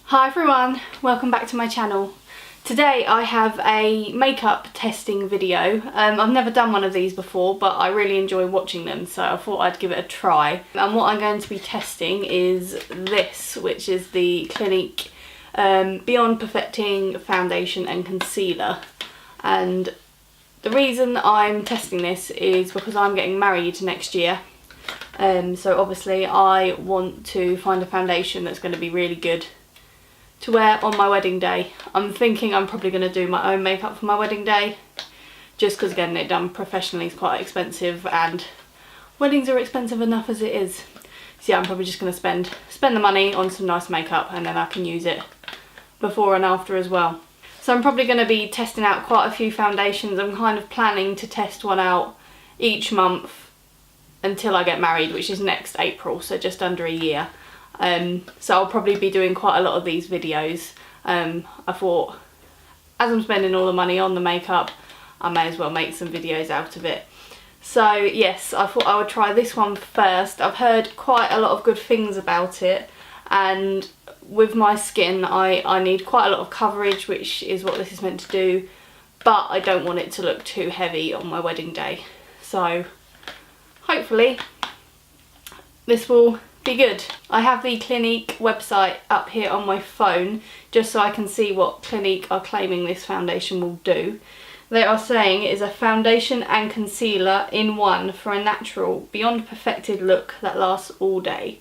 Hi everyone, welcome back to my channel. Today I have a makeup testing video. I've never done one of these before, but I really enjoy watching them, so I thought I'd give it a try. And what I'm going to be testing is this, which is the Clinique Beyond Perfecting Foundation and Concealer. And the reason I'm testing this is because I'm getting married next year. So obviously I want to find a foundation that's going to be really good to wear on my wedding day. I'm thinking I'm probably going to do my own makeup for my wedding day, just because getting it done professionally is quite expensive and weddings are expensive enough as it is. So yeah, I'm probably just going to spend the money on some nice makeup, and then I can use it before and after as well. So I'm probably going to be testing out quite a few foundations. I'm kind of planning to test one out each month until I get married, which is next April, so just under a year. So I'll probably be doing quite a lot of these videos. I thought, as I'm spending all the money on the makeup, I may as well make some videos out of it. So yes, I thought I would try this one first. I've heard quite a lot of good things about it, and with my skin I need quite a lot of coverage, which is what this is meant to do, but I don't want it to look too heavy on my wedding day. So hopefully this will be good. I have the Clinique website up here on my phone just so I can see what Clinique are claiming this foundation will do. They are saying it is a foundation and concealer in one for a natural, beyond perfected look that lasts all day.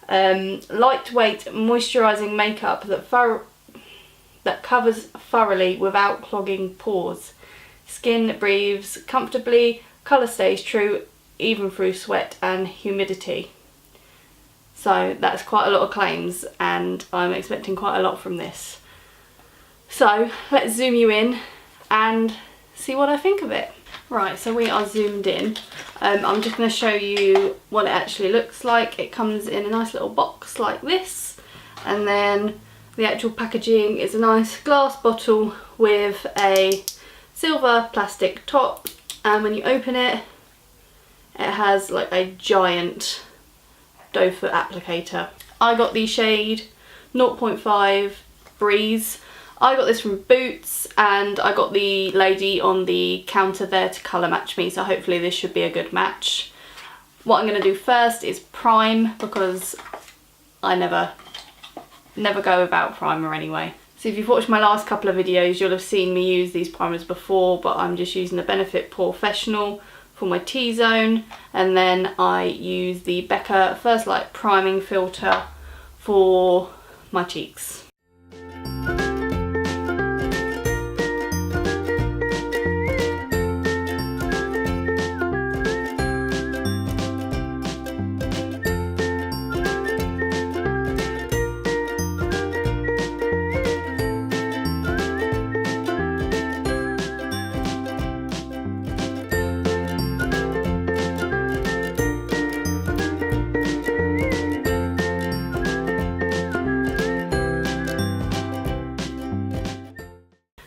Lightweight moisturising makeup that covers thoroughly without clogging pores. Skin breathes comfortably, colour stays true even through sweat and humidity. So that's quite a lot of claims, and I'm expecting quite a lot from this. So let's zoom you in and see what I think of it. Right, so we are zoomed in. I'm just going to show you what it actually looks like. It comes in a nice little box like this, and then the actual packaging is a nice glass bottle with a silver plastic top, and when you open it, it has like a giant doe foot applicator. I got the shade 0.5 Breeze. I got this from Boots, and I got the lady on the counter there to colour match me, so hopefully this should be a good match. What I'm going to do first is prime, because I never go without primer anyway. So if you've watched my last couple of videos, you'll have seen me use these primers before, but I'm just using the Benefit Professional for my T-zone, and then I use the Becca First Light priming filter for my cheeks.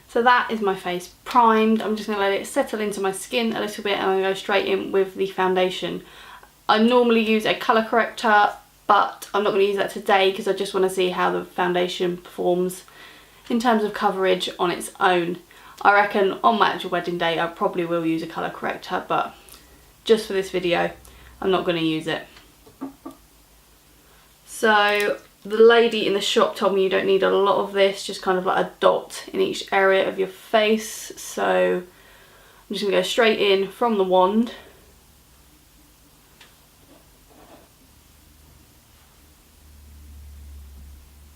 So that is my face primed. I'm just going to let it settle into my skin a little bit, and I'm going to go straight in with the foundation. I normally use a colour corrector, but I'm not going to use that today because I just want to see how the foundation performs in terms of coverage on its own. I reckon on my actual wedding day I probably will use a colour corrector, but just for this video I'm not going to use it. So the lady in the shop told me you don't need a lot of this, just kind of like a dot in each area of your face. So I'm just going to go straight in from the wand.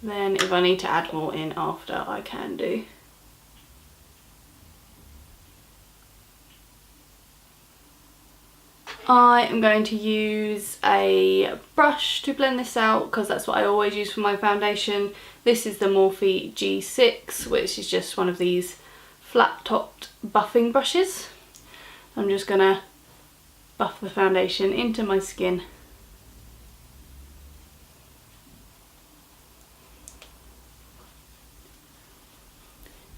Then if I need to add more in after, I can do. I am going to use a brush to blend this out, because that's what I always use for my foundation. This is the Morphe G6, which is just one of these flat topped buffing brushes. I'm just going to buff the foundation into my skin.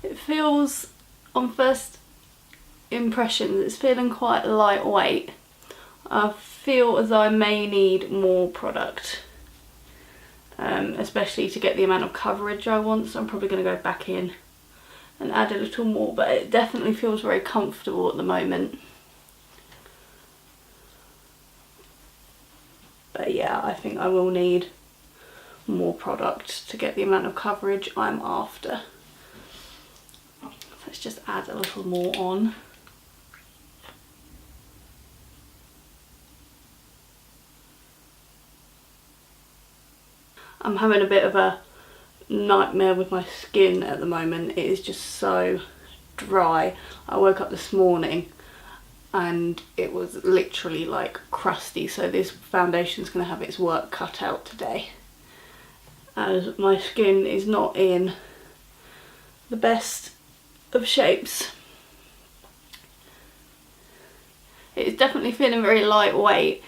It feels, on first impressions, it's feeling quite lightweight. I feel as though I may need more product. especially to get the amount of coverage I want, so I'm probably going to go back in and add a little more, but it definitely feels very comfortable at the moment. But yeah, I think I will need more product to get the amount of coverage I'm after. Let's just add a little more on. I'm having a bit of a nightmare with my skin at the moment. It is just so dry. I woke up this morning and it was literally like crusty, so this foundation's going to have its work cut out today, as my skin is not in the best of shapes. It's definitely feeling very lightweight,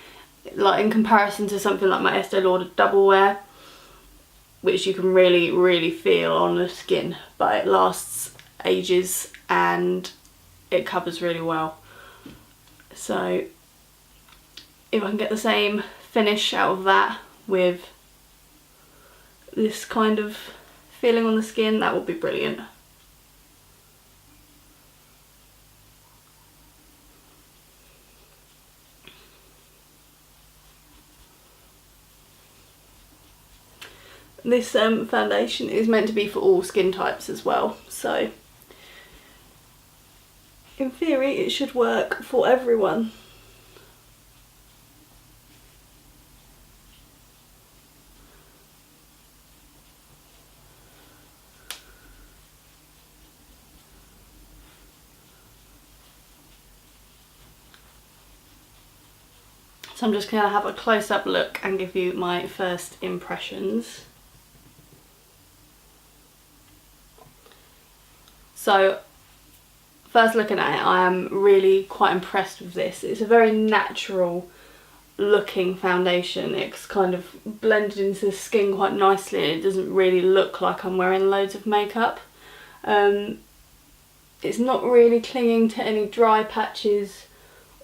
like in comparison to something like my Estee Lauder Double Wear, which you can really feel on the skin, but it lasts ages and it covers really well. So if I can get the same finish out of that with this kind of feeling on the skin, that would be brilliant. This foundation is meant to be for all skin types as well, so in theory it should work for everyone. So I'm just going to have a close-up look and give you my first impressions. So first looking at it, I am really quite impressed with this. It's a very natural looking foundation. It's kind of blended into the skin quite nicely, and it doesn't really look like I'm wearing loads of makeup. It's not really clinging to any dry patches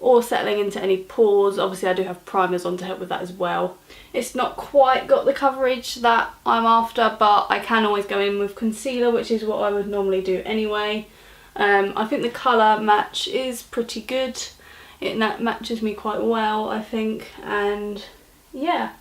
or settling into any pores. Obviously I do have primers on to help with that as well. It's not quite got the coverage that I'm after, but I can always go in with concealer, which is what I would normally do anyway. I think the colour match is pretty good. It matches me quite well, I think, and yeah,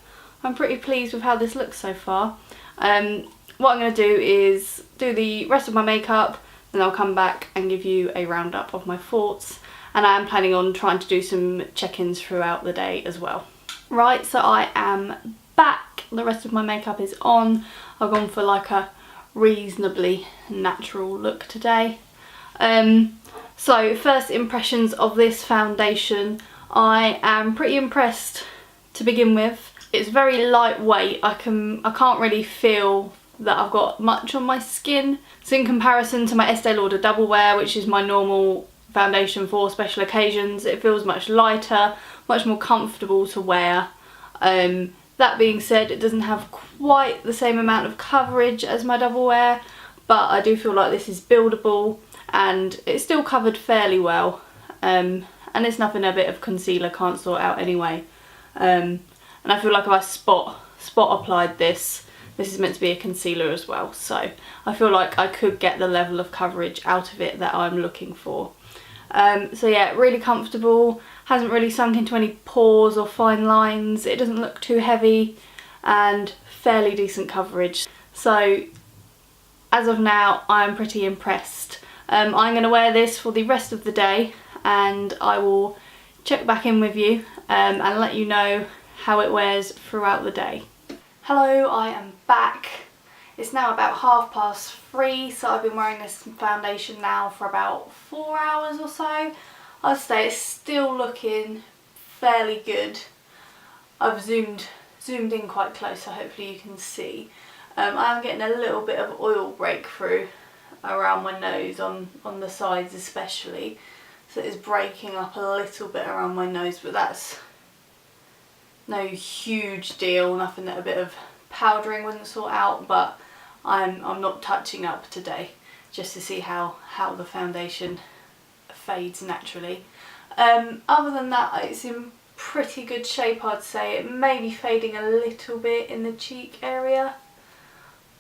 I'm pretty pleased with how this looks so far. What I'm going to do is do the rest of my makeup, then I'll come back and give you a roundup of my thoughts. And I am planning on trying to do some check-ins throughout the day as well. Right, so I am back. The rest of my makeup is on. I've gone for like a reasonably natural look today. So first impressions of this foundation. I am pretty impressed to begin with. It's very lightweight. I can't really feel that I've got much on my skin. So in comparison to my Estee Lauder Double Wear, which is my normal foundation for special occasions, it feels much lighter, much more comfortable to wear. That being said, it doesn't have quite the same amount of coverage as my Double Wear, but I do feel like this is buildable and it's still covered fairly well, and it's nothing a bit of concealer can't sort out anyway. And I feel like if I spot applied this is meant to be a concealer as well, so I feel like I could get the level of coverage out of it that I'm looking for. So yeah, really comfortable, hasn't really sunk into any pores or fine lines, it doesn't look too heavy, and fairly decent coverage. So as of now, I'm pretty impressed. I'm going to wear this for the rest of the day, and I will check back in with you and let you know how it wears throughout the day. Hello, I am back. It's now about 3:30, so I've been wearing this foundation now for about 4 hours or so. I'd say it's still looking fairly good. I've zoomed in quite close, so hopefully you can see. I am getting a little bit of oil breakthrough around my nose, on the sides especially. So it's breaking up a little bit around my nose, but that's no huge deal, nothing that a bit of powdering wouldn't sort out, but I'm not touching up today, just to see how the foundation fades naturally. Other than that, it's in pretty good shape, I'd say. It may be fading a little bit in the cheek area,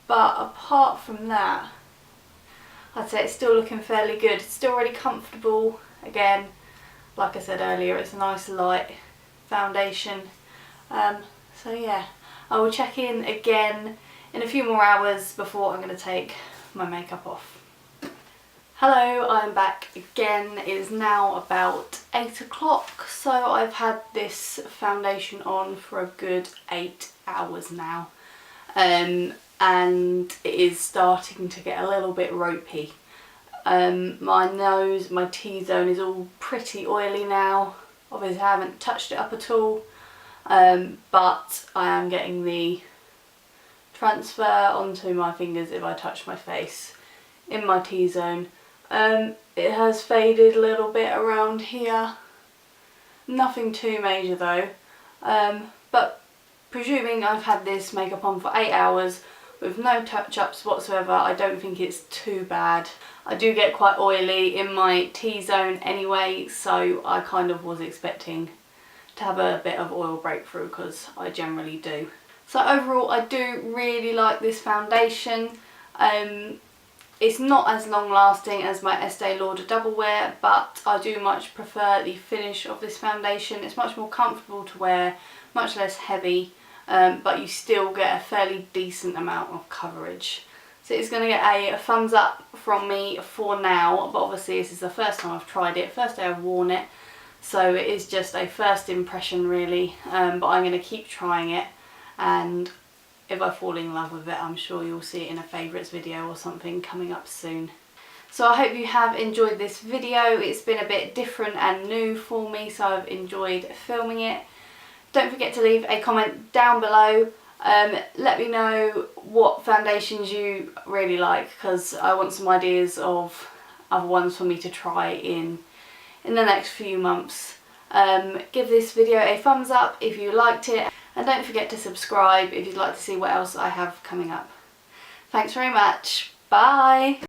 but apart from that, I'd say it's still looking fairly good. It's still really comfortable. Again, like I said earlier, it's a nice light foundation. So yeah, I will check in again in a few more hours before I'm going to take my makeup off. Hello, I'm back again. It is now about 8 o'clock, so I've had this foundation on for a good 8 hours now, and it is starting to get a little bit ropey. My nose, my T-zone is all pretty oily now. Obviously I haven't touched it up at all, but I am getting the transfer onto my fingers if I touch my face in my T-zone. It has faded a little bit around here, nothing too major though, but presuming I've had this makeup on for 8 hours with no touch-ups whatsoever, I don't think it's too bad. I do get quite oily in my T-zone anyway, so I kind of was expecting to have a bit of oil breakthrough, because I generally do. So overall, I do really like this foundation. It's not as long lasting as my Estee Lauder Double Wear, but I do much prefer the finish of this foundation. It's much more comfortable to wear, much less heavy, but you still get a fairly decent amount of coverage. So it's going to get a thumbs up from me for now, but obviously this is the first time I've tried it, first day I've worn it, so it is just a first impression really, but I'm going to keep trying it, and if I fall in love with it, I'm sure you'll see it in a favourites video or something coming up soon. So I hope you have enjoyed this video. It's been a bit different and new for me, so I've enjoyed filming it. Don't forget to leave a comment down below. Let me know what foundations you really like, because I want some ideas of other ones for me to try in the next few months. Give this video a thumbs up if you liked it. And don't forget to subscribe if you'd like to see what else I have coming up. Thanks very much. Bye!